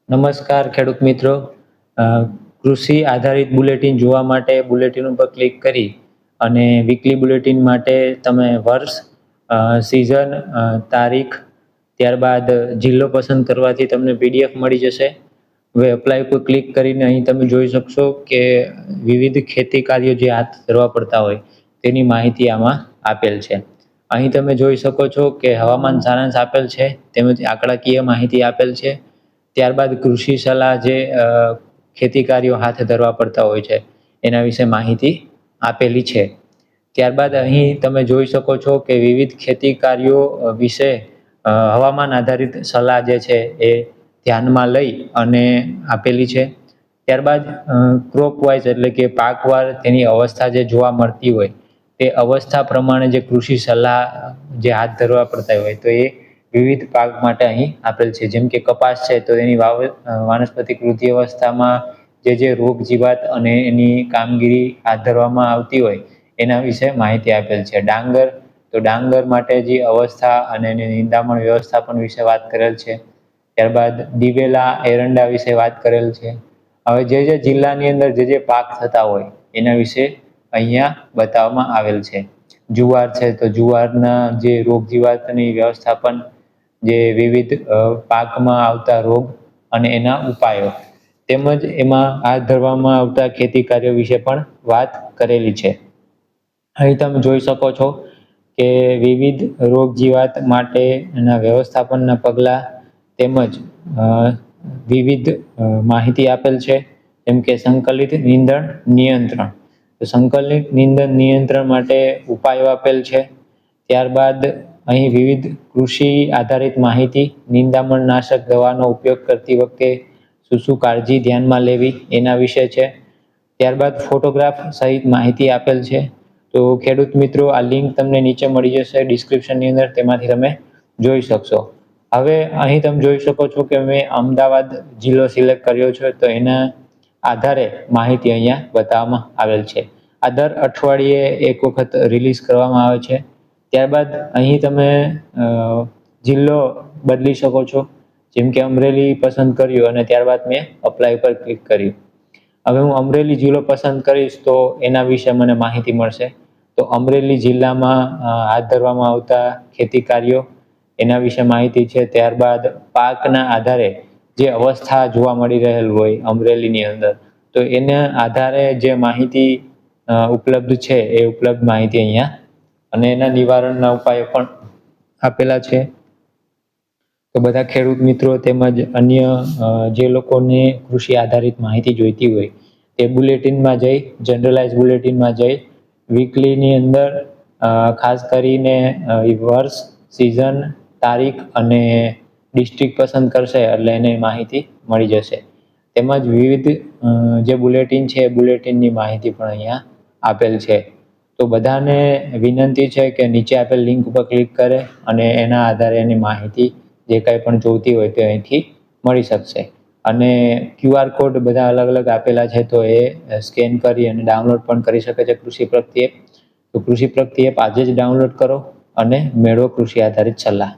નમસ્કાર ખેડૂત મિત્રો. કૃષિ આધારિત બુલેટિન જોવા માટે બુલેટિન ઉપર ક્લિક કરી અને વીકલી બુલેટિન માટે તમે વર્ષ, સિઝન, તારીખ, ત્યારબાદ જિલ્લો પસંદ કરવાથી તમને પીડીએફ મળી જશે. હવે એપ્લાય ઉપર ક્લિક કરીને અહીં તમે જોઈ શકશો કે વિવિધ ખેતી કાર્યો જે હાથ ધરવા પડતા હોય તેની માહિતી આમાં આપેલ છે. અહીં તમે જોઈ શકો છો કે હવામાન સારાંશ આપેલ છે, તેમજ આંકડાકીય માહિતી આપેલ છે. ત્યારબાદ કૃષિ સલાહ જે ખેતી કાર્યો હાથ ધરવા પડતા હોય છે એના વિશે માહિતી આપેલી છે. ત્યારબાદ અહીં તમે જોઈ શકો છો કે વિવિધ ખેતી કાર્યો વિશે હવામાન આધારિત સલાહ જે છે એ ધ્યાનમાં લઈ અને આપેલી છે. ત્યારબાદ ક્રોપ વાઇઝ એટલે કે પાકવાર તેની અવસ્થા જે જોવા મળતી હોય તે અવસ્થા પ્રમાણે જે કૃષિ સલાહ જે હાથ ધરવા પડતા હોય તો એ વિવિધ પાક માટે અહીં આપેલ છે. જેમ કે કપાસ છે તો એની વાનસ્પતિક વૃદ્ધિ અવસ્થામાં જે રોગ જીવાત અને એની કામગીરી હાથ ધરવામાં આવતી હોય એના વિશે માહિતી આપેલ છે. તો ડાંગર માટે જે અવસ્થા અને એની નિંદામણ વ્યવસ્થાપન વિશે વાત કરેલ છે. ત્યારબાદ દિવેલા, એરંડા વિશે વાત કરેલ છે. હવે જે જિલ્લાની અંદર જે પાક થતા હોય એના વિશે અહીંયા બતાવવામાં આવેલ છે. જુવાર છે તો જુવારના જે રોગ જીવાતની વ્યવસ્થાપન, જે વિવિધ પાકમાં આવતા રોગ અને એના ઉપાયો, તેમજ એમાં હાથ ધરવામાં આવતા ખેતી કાર્યો વિશે પણ વાત કરેલી છે. અહીં તમે જોઈ શકો છો કે વિવિધ રોગ જીવાત માટેના વ્યવસ્થાપનના પગલાં તેમજ વિવિધ માહિતી આપેલ છે. જેમ કે સંકલિત નીંદણ નિયંત્રણ, તો સંકલિત નીંદણ નિયંત્રણ માટે ઉપાયો આપેલ છે. ત્યારબાદ અહીં વિવિધ કૃષિ આધારિત માહિતી, નિંદામણ નાશક દવાનો ઉપયોગ કરતી વખતે શું કાળજી ધ્યાનમાં લેવી એના વિશે છે. ત્યારબાદ ફોટોગ્રાફ સહિત માહિતી આપેલ છે. તો ખેડૂત મિત્રો, આ લિંક તમને નીચે મળી જશે ડિસ્ક્રિપ્શનની અંદર, તેમાંથી તમે જોઈ શકશો. હવે અહીં તમે જોઈ શકો છો કે મેં અમદાવાદ જિલ્લો સિલેક્ટ કર્યો છે, તો એના આધારે માહિતી અહીંયા બતાવવામાં આવેલ છે. આ દર અઠવાડિયે એક વખત રિલીઝ કરવામાં આવે છે. ત્યારબાદ અહીં તમે જિલ્લો બદલી શકો છો. જેમ કે અમરેલી પસંદ કર્યું અને ત્યારબાદ મેં અપ્લાય પર ક્લિક કર્યું. હવે હું અમરેલી જિલ્લો પસંદ કરીશ તો એના વિશે મને માહિતી મળશે. તો અમરેલી જિલ્લામાં હાથ ધરવામાં આવતા ખેતી કાર્યો એના વિશે માહિતી છે. ત્યારબાદ પાકના આધારે જે અવસ્થા જોવા મળી રહેલ હોય અમરેલીની અંદર, તો એના આધારે જે માહિતી ઉપલબ્ધ છે એ ઉપલબ્ધ માહિતી અહીંયા અને એના નિવારણના ઉપાયો પણ આપેલા છે. તો બધા ખેડૂત મિત્રો તેમજ અન્ય જે લોકોને કૃષિ આધારિત માહિતી જોઈતી હોય તે બુલેટિનમાં જઈ, જનરલાઇઝ બુલેટિનમાં જઈ વીકલીની અંદર ખાસ કરીને વર્ષ, સિઝન, તારીખ અને ડિસ્ટ્રિક્ટ પસંદ કરશે એટલે એને માહિતી મળી જશે. તેમજ વિવિધ જે બુલેટિન છે એ બુલેટિનની માહિતી પણ અહીંયા આપેલ છે. તો બધાને વિનંતી છે કે નીચે આપેલ લિંક ઉપર ક્લિક કરે અને એના આધારે એની માહિતી જે કાંઈ પણ જોઈતી હોય તે અહીંથી મળી શકશે. અને QR કોડ બધા અલગ અલગ આપેલા છે, તો એ સ્કેન કરી અને ડાઉનલોડ પણ કરી શકે છે કૃષિ પ્રગતિ એપ. તો કૃષિ પ્રગતિ એપ આજે જ ડાઉનલોડ કરો અને મેળવો કૃષિ આધારિત સલાહ.